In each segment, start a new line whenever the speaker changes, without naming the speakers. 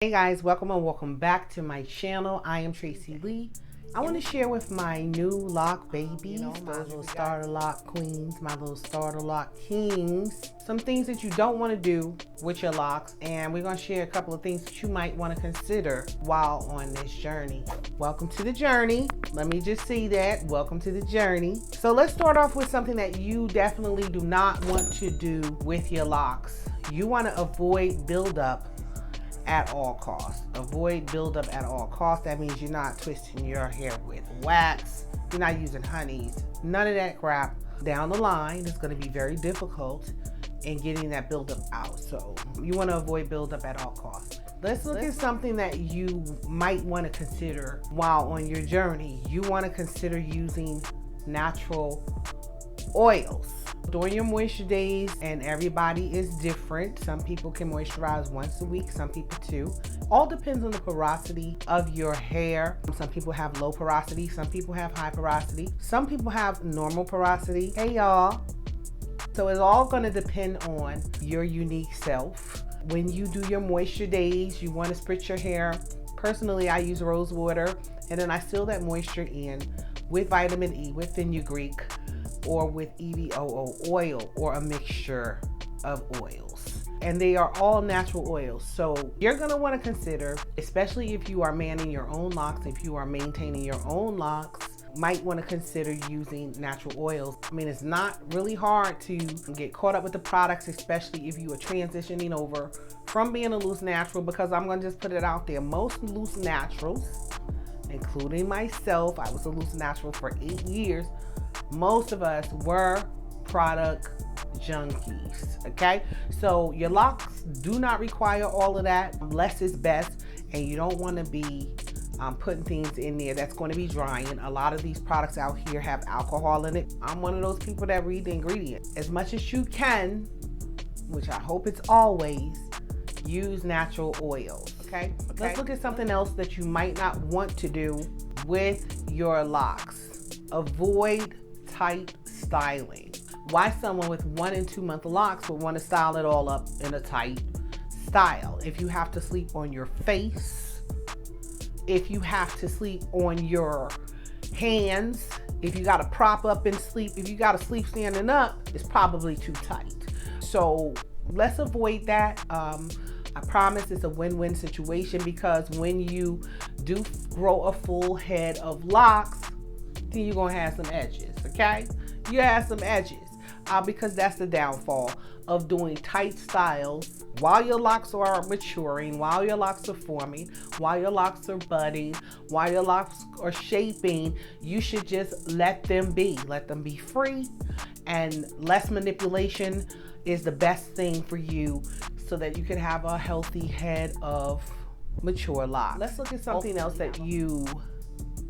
Hey guys, welcome back to my channel. I am tracileee. I want to share with my new lock babies, my little starter lock queens, my little starter lock kings, some things that you don't want to do with your locks, and we're going to share a couple of things that you might want to consider while on this journey. Welcome to the journey. Let me just say that. Welcome to the journey. So let's start off with something that you definitely do not want to do with your locks. You want to avoid buildup at all costs. Avoid buildup at all costs. That means you're not twisting your hair with wax. You're not using honeys. None of that crap. Down the line, it's going to be very difficult in getting that buildup out. So you want to avoid buildup at all costs. Let's look at something that you might want to consider while on your journey. You want to consider using natural oils during your moisture days, and everybody is different. Some people can moisturize once a week, some people two. All depends on the porosity of your hair. Some people have low porosity, some people have high porosity, some people have normal porosity. Hey y'all. So it's all going to depend on your unique self. When you do your moisture days, you want to spritz your hair. Personally, I use rose water, and then I seal that moisture in with vitamin E, with fenugreek, or with EVOO oil, or a mixture of oils. And they are all natural oils. So you're going to want to consider, especially if you are manning your own locks, if you are maintaining your own locks, might want to consider using natural oils. I mean, it's not really hard to get caught up with the products, especially if you are transitioning over from being a loose natural, because I'm going to just put it out there. Most loose naturals, including myself, I was a loose natural for 8 years. Most of us were product junkies, okay? So your locks do not require all of that. Less is best, and you don't want to be putting things in there that's going to be drying. A lot of these products out here have alcohol in it. I'm one of those people that read the ingredients. As much as you can, which I hope it's always, use natural oils, okay? Let's look at something else that you might not want to do with your locks. Avoid tight styling. Why someone with 1 and 2 month locks would want to style it all up in a tight style? If you have to sleep on your face, if you have to sleep on your hands, if you got to prop up and sleep, if you got to sleep standing up, it's probably too tight. So let's avoid that. I promise it's a win-win situation, because when you do grow a full head of locks, then you're gonna have some edges, okay? You have some edges, because that's the downfall of doing tight styles while your locks are maturing, while your locks are forming, while your locks are budding, while your locks are shaping. You should just let them be free, and less manipulation is the best thing for you, so that you can have a healthy head of mature locks. Let's look at something else that you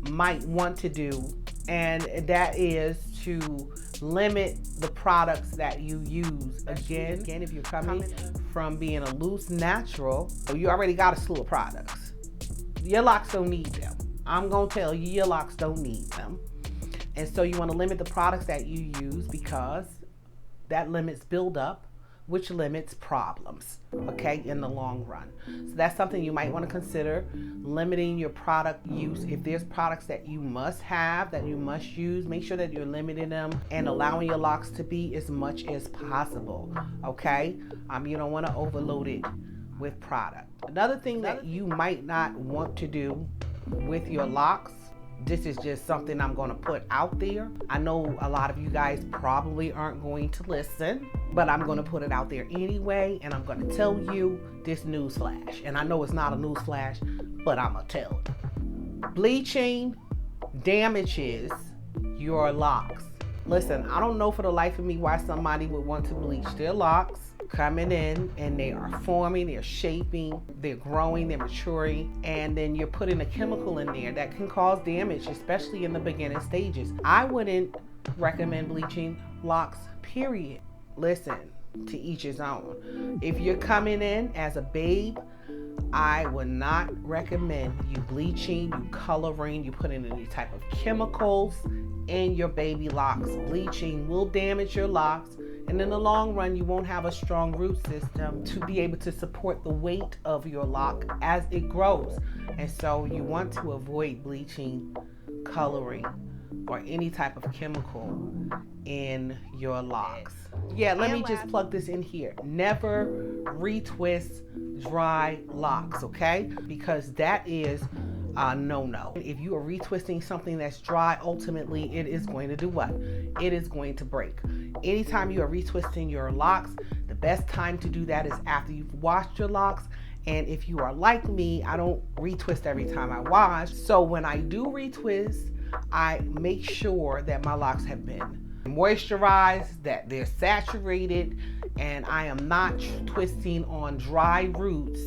might want to do, and that is to limit the products that you use. Again, if you're coming from being a loose natural, you already got a slew of products. Your locks don't need them. I'm gonna tell you, your locks don't need them. And so you want to limit the products that you use, because that limits buildup, which limits problems, okay, in the long run. So that's something you might want to consider, limiting your product use. If there's products that you must have, that you must use, make sure that you're limiting them and allowing your locks to be as much as possible, okay? You don't want to overload it with product. Another thing that you might not want to do with your locks, this is just something I'm going to put out there. I know a lot of you guys probably aren't going to listen, but I'm going to put it out there anyway, and I'm going to tell you this newsflash. And I know it's not a newsflash, but I'm going to tell it. Bleaching damages your locks. Listen, I don't know for the life of me why somebody would want to bleach their locks. Coming in and they are forming, they're shaping, they're growing, they're maturing, and then you're putting a chemical in there that can cause damage, especially in the beginning stages. I wouldn't recommend bleaching locks, period. Listen, to each his own. If you're coming in as a babe, I would not recommend you bleaching, you coloring, you putting any type of chemicals in your baby locks. Bleaching will damage your locks. And in the long run, you won't have a strong root system to be able to support the weight of your lock as it grows. And so you want to avoid bleaching, coloring, or any type of chemical in your locks. Yeah, let me just plug this in here. Never retwist dry locks, okay? Because that is a no-no. If you are retwisting something that's dry, ultimately it is going to do what? It is going to break. Anytime you are retwisting your locks, the best time to do that is after you've washed your locks. And if you are like me, I don't retwist every time I wash. So when I do retwist, I make sure that my locks have been moisturized, that they're saturated, and I am not twisting on dry roots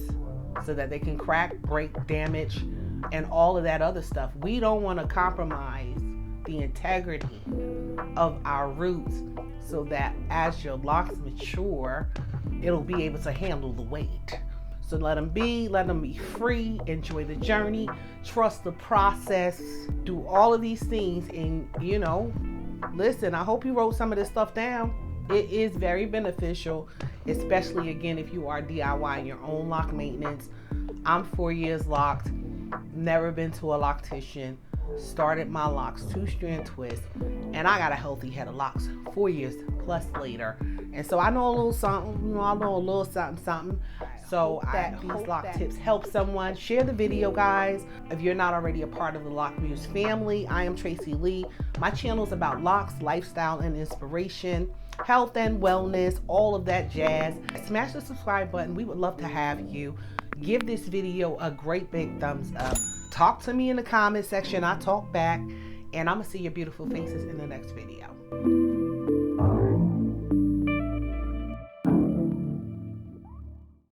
so that they can crack, break, damage, and all of that other stuff. We don't want to compromise the integrity of our roots so that as your locks mature, it'll be able to handle the weight. So let them be free, enjoy the journey, trust the process, do all of these things. And you know, listen, I hope you wrote some of this stuff down. It is very beneficial, especially again, if you are DIYing your own lock maintenance. I'm 4 years locked, never been to a loctician, started my locks 2-strand twist, and I got a healthy head of locks 4 years plus later. And so I know a little something, you know, I know a little something. So I hope these lock tips help someone. Share the video, guys. If you're not already a part of the Lock Muse family, I am Tracy Lee. My channel is about locks, lifestyle, and inspiration, health and wellness, all of that jazz. Smash the subscribe button. We would love to have you. Give this video a great big thumbs up. Talk to me in the comment section. I talk back. And I'm going to see your beautiful faces in the next video.